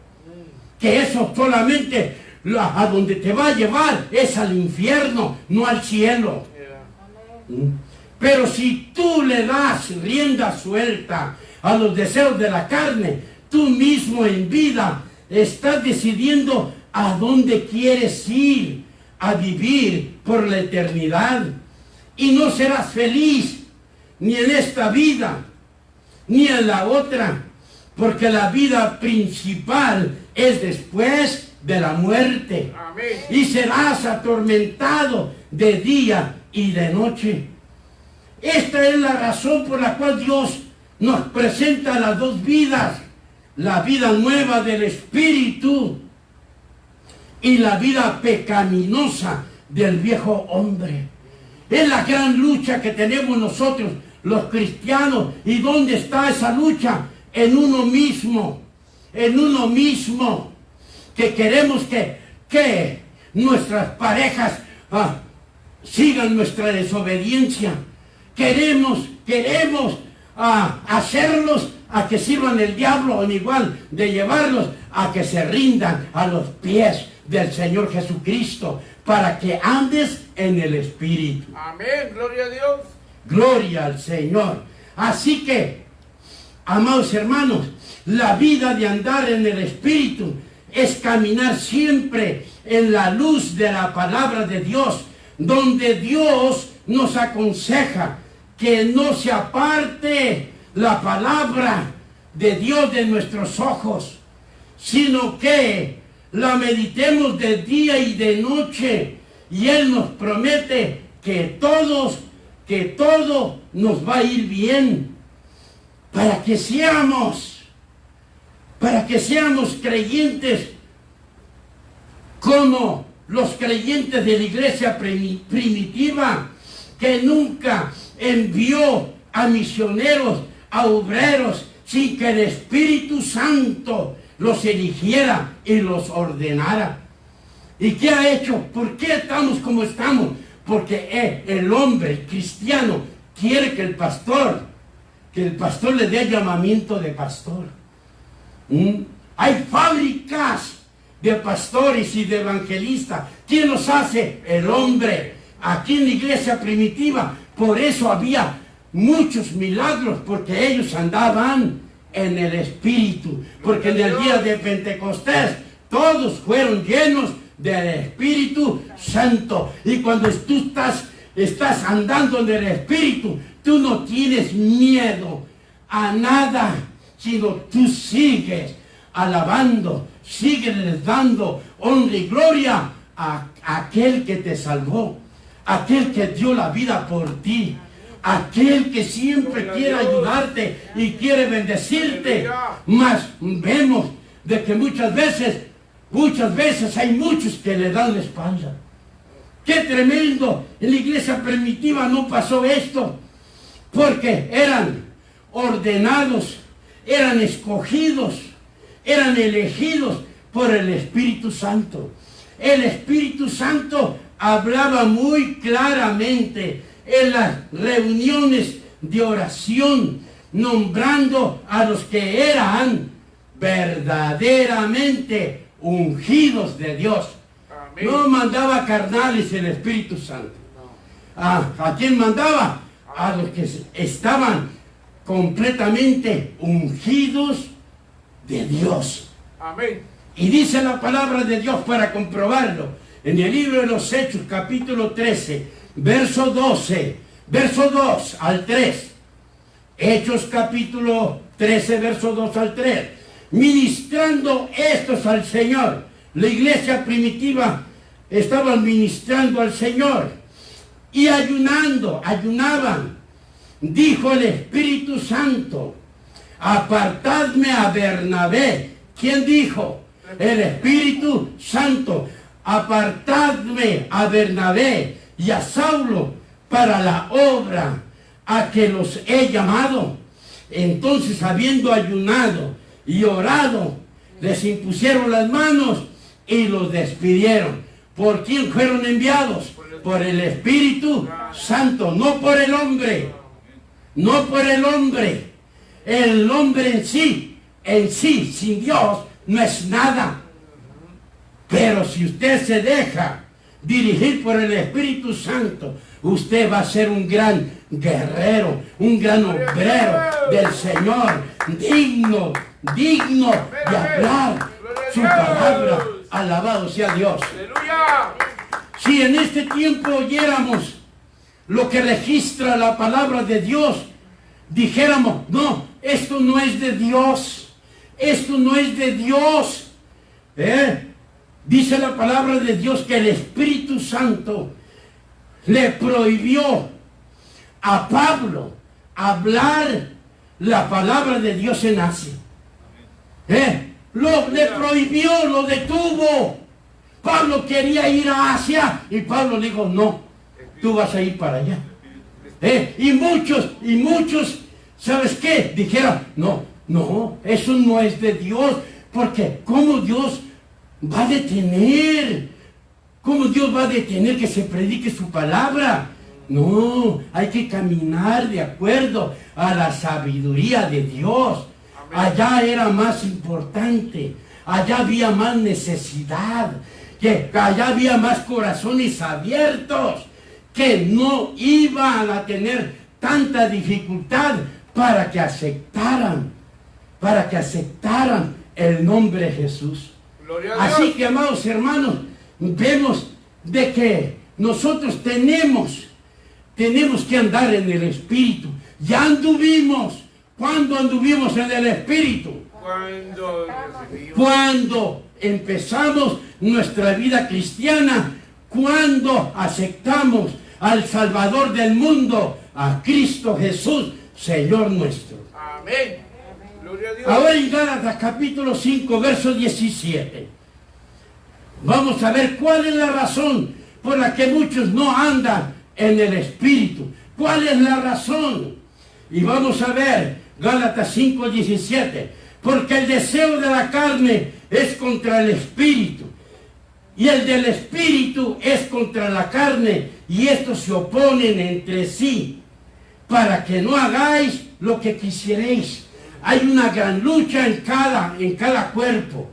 [SPEAKER 1] Que eso solamente a donde te va a llevar es al infierno, no al cielo. Pero si tú le das rienda suelta a los deseos de la carne, tú mismo en vida estás decidiendo a dónde quieres ir a vivir por la eternidad. Y no serás feliz ni en esta vida ni en la otra, porque la vida principal es después de la muerte.
[SPEAKER 2] Amén.
[SPEAKER 1] Y serás atormentado de día y de noche. Esta es la razón por la cual Dios nos presenta las dos vidas, la vida nueva del Espíritu y la vida pecaminosa del viejo hombre. Es la gran lucha que tenemos nosotros, los cristianos. ¿Y dónde está esa lucha? En uno mismo, que queremos que nuestras parejas sigan nuestra desobediencia. Queremos hacerlos a que sirvan el diablo, en igual de llevarlos a que se rindan a los pies del Señor Jesucristo, para que andes en el Espíritu.
[SPEAKER 2] Amén. Gloria a Dios.
[SPEAKER 1] Gloria al Señor. Así que, amados hermanos, la vida de andar en el Espíritu es caminar siempre en la luz de la palabra de Dios, donde Dios nos aconseja que no se aparte la palabra de Dios de nuestros ojos, sino que la meditemos de día y de noche. Y Él nos promete que todo nos va a ir bien, para que seamos creyentes como los creyentes de la iglesia primitiva, que nunca envió a misioneros, a obreros, sin que el Espíritu Santo los eligiera y los ordenara. ¿Y qué ha hecho? ¿Por qué estamos como estamos? Porque el hombre cristiano quiere que el pastor le dé llamamiento de pastor. Hay fábricas de pastores y de evangelistas. ¿Quién los hace? El hombre. Aquí en la iglesia primitiva, por eso había muchos milagros, porque ellos andaban en el Espíritu. Porque en el día de Pentecostés todos fueron llenos del Espíritu Santo. Y cuando tú estás andando en el Espíritu, tú no tienes miedo a nada, sino tú sigues alabando, sigues dando honra y gloria a aquel que te salvó, aquel que dio la vida por ti, aquel que siempre quiere ayudarte y quiere bendecirte. Mas vemos de que muchas veces hay muchos que le dan la espalda. ¡Qué tremendo! En la iglesia primitiva no pasó esto, porque eran ordenados, eran escogidos, eran elegidos por el Espíritu Santo. El Espíritu Santo hablaba muy claramente en las reuniones de oración, nombrando a los que eran verdaderamente ungidos de Dios.
[SPEAKER 2] Amén.
[SPEAKER 1] No mandaba carnales el Espíritu Santo. ¿A quién mandaba? A los que estaban completamente ungidos de Dios.
[SPEAKER 2] Amén.
[SPEAKER 1] Y dice la palabra de Dios para comprobarlo. En el libro de los Hechos, capítulo 13, verso 12, verso 2 al 3. Hechos capítulo 13, verso 2 al 3. Ministrando estos al Señor. La iglesia primitiva estaba ministrando al Señor. Y ayunaban. Dijo el Espíritu Santo, apartadme a Bernabé. ¿Quién dijo? El Espíritu Santo. Apartadme a Bernabé y a Saulo para la obra a que los he llamado. Entonces, habiendo ayunado y orado, les impusieron las manos y los despidieron. ¿Por quién fueron enviados? Por el Espíritu Santo, no por el hombre. No por el hombre. El hombre en sí, sin Dios, no es nada. Pero si usted se deja dirigir por el Espíritu Santo, usted va a ser un gran guerrero, un gran obrero del Señor, digno de hablar su palabra. Alabado sea Dios.
[SPEAKER 2] Aleluya.
[SPEAKER 1] Si en este tiempo oyéramos lo que registra la palabra de Dios, dijéramos, no, esto no es de Dios, esto no es de Dios. Dice la palabra de Dios que el Espíritu Santo le prohibió a Pablo hablar la palabra de Dios en Asia. Le prohibió, lo detuvo. Pablo quería ir a Asia y Pablo dijo, no, tú vas a ir para allá. Y muchos, ¿sabes qué? Dijeron, no, eso no es de Dios, porque ¿cómo Dios va a detener? ¿Cómo Dios va a detener que se predique su palabra? No, hay que caminar de acuerdo a la sabiduría de Dios. Allá era más importante, allá había más necesidad, que allá había más corazones abiertos, que no iban a tener tanta dificultad para que aceptaran el nombre de Jesús.
[SPEAKER 2] Gloria a Dios.
[SPEAKER 1] Así que, amados hermanos, vemos de que nosotros tenemos que andar en el Espíritu. Ya anduvimos. ¿Cuándo anduvimos en el Espíritu? Cuando empezamos nuestra vida cristiana, cuando aceptamos al Salvador del mundo, a Cristo Jesús, Señor nuestro.
[SPEAKER 2] Amén. Gloria a Dios.
[SPEAKER 1] Ahora en Gálatas capítulo 5, verso 17. Vamos a ver cuál es la razón por la que muchos no andan en el Espíritu. ¿Cuál es la razón? Y vamos a ver Gálatas 5, 17. Porque el deseo de la carne es contra el Espíritu, y el del Espíritu es contra la carne, y estos se oponen entre sí, para que no hagáis lo que quisierais. Hay una gran lucha en cada cuerpo,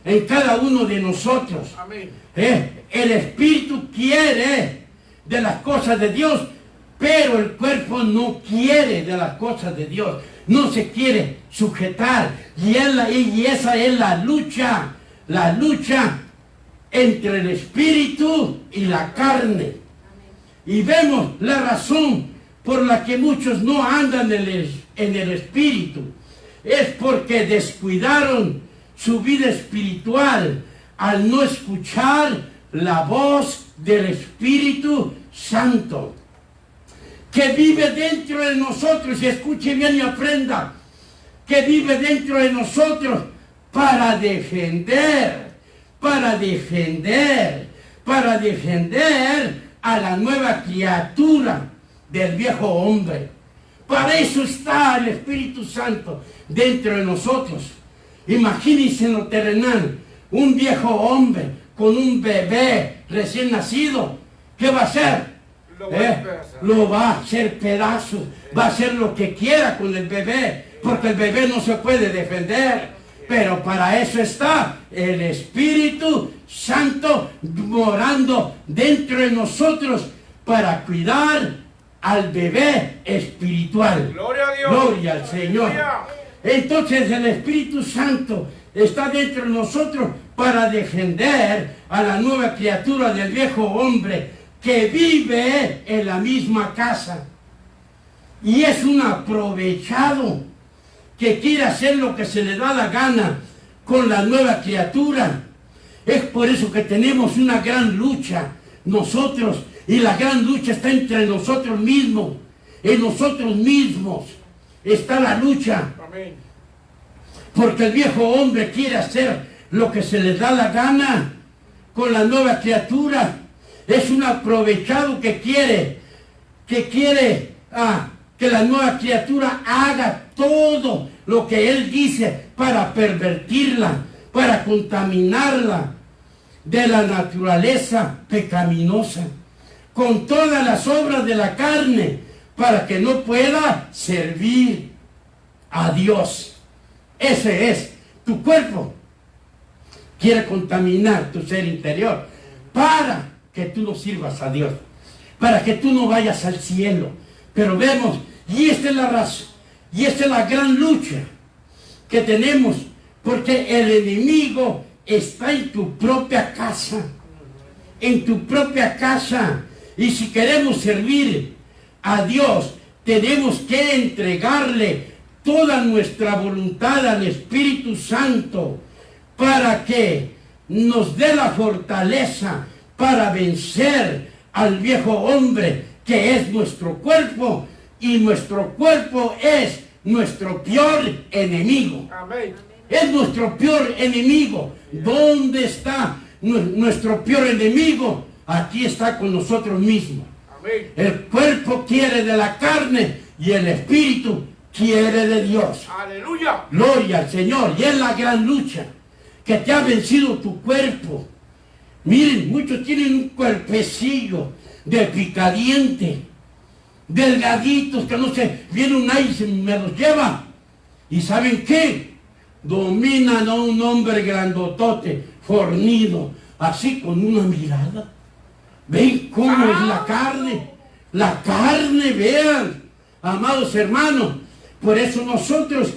[SPEAKER 1] en cada uno de nosotros.
[SPEAKER 2] Amén.
[SPEAKER 1] El Espíritu quiere de las cosas de Dios, pero el cuerpo no quiere de las cosas de Dios. No se quiere sujetar. Y esa es la lucha entre el Espíritu y la carne. Y vemos la razón por la que muchos no andan en el Espíritu. Es porque descuidaron su vida espiritual al no escuchar la voz del Espíritu Santo, que vive dentro de nosotros. Y escuche bien y aprenda, que vive dentro de nosotros para defender para defender a la nueva criatura del viejo hombre. Para eso está el Espíritu Santo dentro de nosotros. Imagínense en lo terrenal, un viejo hombre con un bebé recién nacido. ¿Qué va a hacer? Lo va a hacer pedazos, va a hacer lo que quiera con el bebé, porque el bebé no se puede defender. Pero para eso está el Espíritu Santo morando dentro de nosotros para cuidar al bebé espiritual.
[SPEAKER 2] Gloria a Dios.
[SPEAKER 1] Gloria al Señor. Entonces el Espíritu Santo está dentro de nosotros para defender a la nueva criatura del viejo hombre que vive en la misma casa. Y es un aprovechado que quiere hacer lo que se le da la gana con la nueva criatura. Es por eso que tenemos una gran lucha nosotros, y la gran lucha está entre nosotros mismos. En nosotros mismos está la lucha.
[SPEAKER 2] Amén.
[SPEAKER 1] Porque el viejo hombre quiere hacer lo que se le da la gana con la nueva criatura. Es un aprovechado que quiere que la nueva criatura haga todo lo que él dice para pervertirla, para contaminarla de la naturaleza pecaminosa, con todas las obras de la carne, para que no pueda servir a Dios. Ese es tu cuerpo. Quiere contaminar tu ser interior para que tú no sirvas a Dios, para que tú no vayas al cielo. Pero vemos, y esta es la razón, y esta es la gran lucha que tenemos, porque el enemigo está en tu propia casa, en tu propia casa. Y si queremos servir a Dios, tenemos que entregarle toda nuestra voluntad al Espíritu Santo para que nos dé la fortaleza para vencer al viejo hombre que es nuestro cuerpo, y nuestro cuerpo es nuestro peor enemigo.
[SPEAKER 2] Amén.
[SPEAKER 1] Es nuestro peor enemigo. ¿Dónde está nuestro peor enemigo? Aquí está con nosotros mismos.
[SPEAKER 2] Amén.
[SPEAKER 1] El cuerpo quiere de la carne y el espíritu quiere de Dios.
[SPEAKER 2] Aleluya.
[SPEAKER 1] Gloria al Señor. Y es la gran lucha que te ha vencido tu cuerpo. Miren, muchos tienen un cuerpecillo de picadiente, delgaditos, que no sé, viene un aire y me los lleva. ¿Y saben qué? Dominan a un hombre grandotote, fornido, así con una mirada. ¿Ven cómo es la carne? La carne, vean, amados hermanos. Por eso nosotros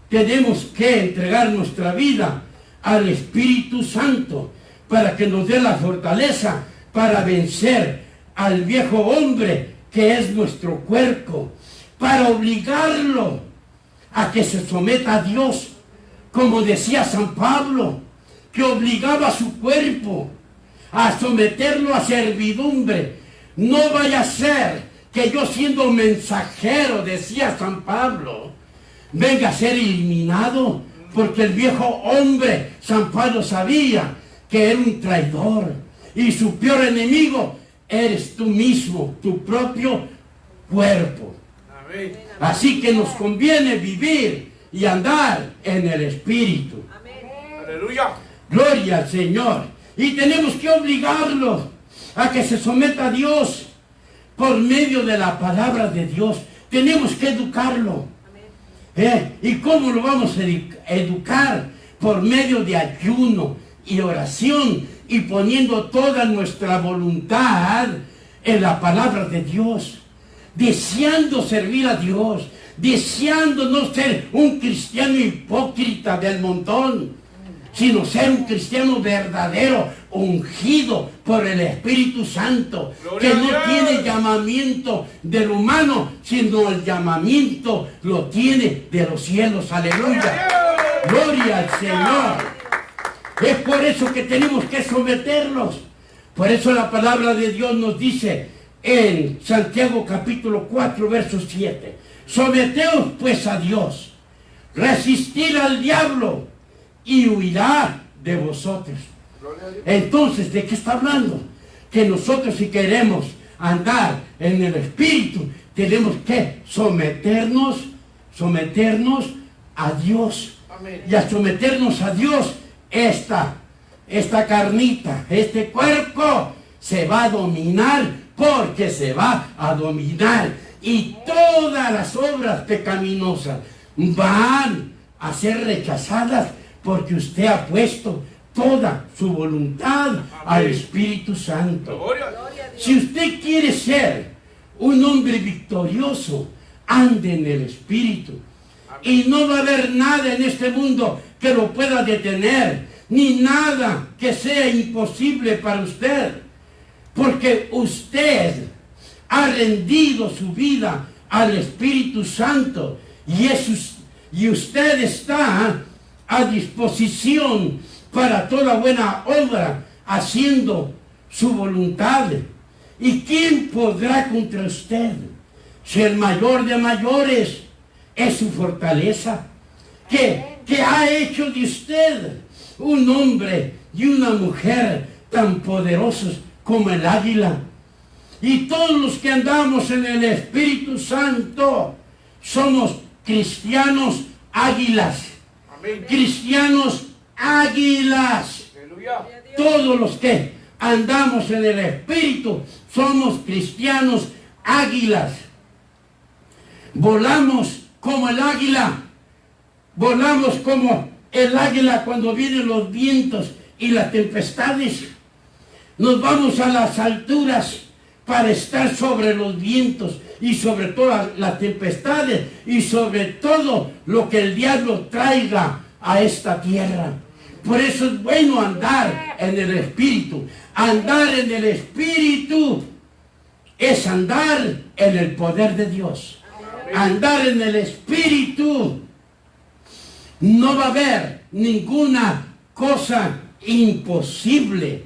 [SPEAKER 1] tenemos que entregar nuestra vida al Espíritu Santo para que nos dé la fortaleza para vencer al viejo hombre que es nuestro cuerpo, para obligarlo a que se someta a Dios, como decía San Pablo, que obligaba a su cuerpo a someterlo a servidumbre. No vaya a ser que yo, siendo mensajero, decía San Pablo, venga a ser eliminado, porque el viejo hombre, San Pablo, sabía que era un traidor, y su peor enemigo eres tú mismo, tu propio cuerpo.
[SPEAKER 2] Amén.
[SPEAKER 1] Así que nos conviene vivir y andar en el Espíritu.
[SPEAKER 2] Aleluya.
[SPEAKER 1] Gloria al Señor. Y tenemos que obligarlo a que se someta a Dios por medio de la palabra de Dios. Tenemos que educarlo. ¿Y cómo lo vamos a educar? Por medio de ayuno y oración, y poniendo toda nuestra voluntad en la palabra de Dios, deseando servir a Dios, deseando no ser un cristiano hipócrita del montón, sino ser un cristiano verdadero, ungido por el Espíritu Santo,
[SPEAKER 2] Gloria
[SPEAKER 1] que
[SPEAKER 2] a
[SPEAKER 1] no
[SPEAKER 2] Dios.
[SPEAKER 1] tiene llamamiento del humano, sino el llamamiento lo tiene de los cielos. Aleluya. Gloria al Señor. Es por eso que tenemos que someterlos. Por eso la palabra de Dios nos dice en Santiago capítulo 4, verso 7. Someteos pues a Dios, resistir al diablo y huirá de vosotros. Entonces, ¿de qué está hablando? Que nosotros, si queremos andar en el Espíritu, tenemos que someternos a Dios.
[SPEAKER 2] Amén.
[SPEAKER 1] Y a someternos a Dios, esta carnita, este cuerpo se va a dominar, porque se va a dominar. Y todas las obras pecaminosas van a ser rechazadas, porque usted ha puesto toda su voluntad al Espíritu Santo.
[SPEAKER 2] Gloria.
[SPEAKER 1] Si usted quiere ser un hombre victorioso, ande en el Espíritu. Y no va a haber nada en este mundo que lo pueda detener, ni nada que sea imposible para usted. Porque usted ha rendido su vida al Espíritu Santo. Y usted está a disposición para toda buena obra, haciendo su voluntad. ¿Y quién podrá contra usted? Si el mayor de mayores es su fortaleza, que ha hecho de usted un hombre y una mujer tan poderosos como el águila. Y todos los que andamos en el Espíritu Santo somos cristianos águilas.
[SPEAKER 2] Amén.
[SPEAKER 1] Cristianos águilas.
[SPEAKER 2] Aleluya.
[SPEAKER 1] Todos los que andamos en el Espíritu somos cristianos águilas. Volamos como el águila. Volamos como el águila cuando vienen los vientos y las tempestades. Nos vamos a las alturas para estar sobre los vientos y sobre todas las tempestades y sobre todo lo que el diablo traiga a esta tierra. Por eso es bueno andar en el Espíritu. Andar en el Espíritu es andar en el poder de Dios. Andar en el Espíritu, no va a haber ninguna cosa imposible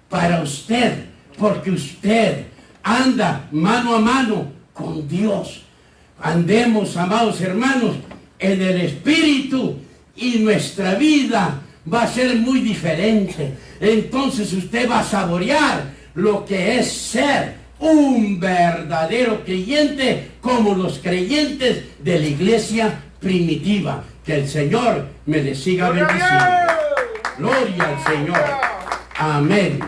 [SPEAKER 1] para usted, porque usted anda mano a mano con Dios. Andemos, amados hermanos, en el Espíritu y nuestra vida va a ser muy diferente. Entonces usted va a saborear lo que es ser un verdadero creyente, como los creyentes de la iglesia primitiva. Que el Señor me le siga bendiciendo. Gloria al Señor. Amén.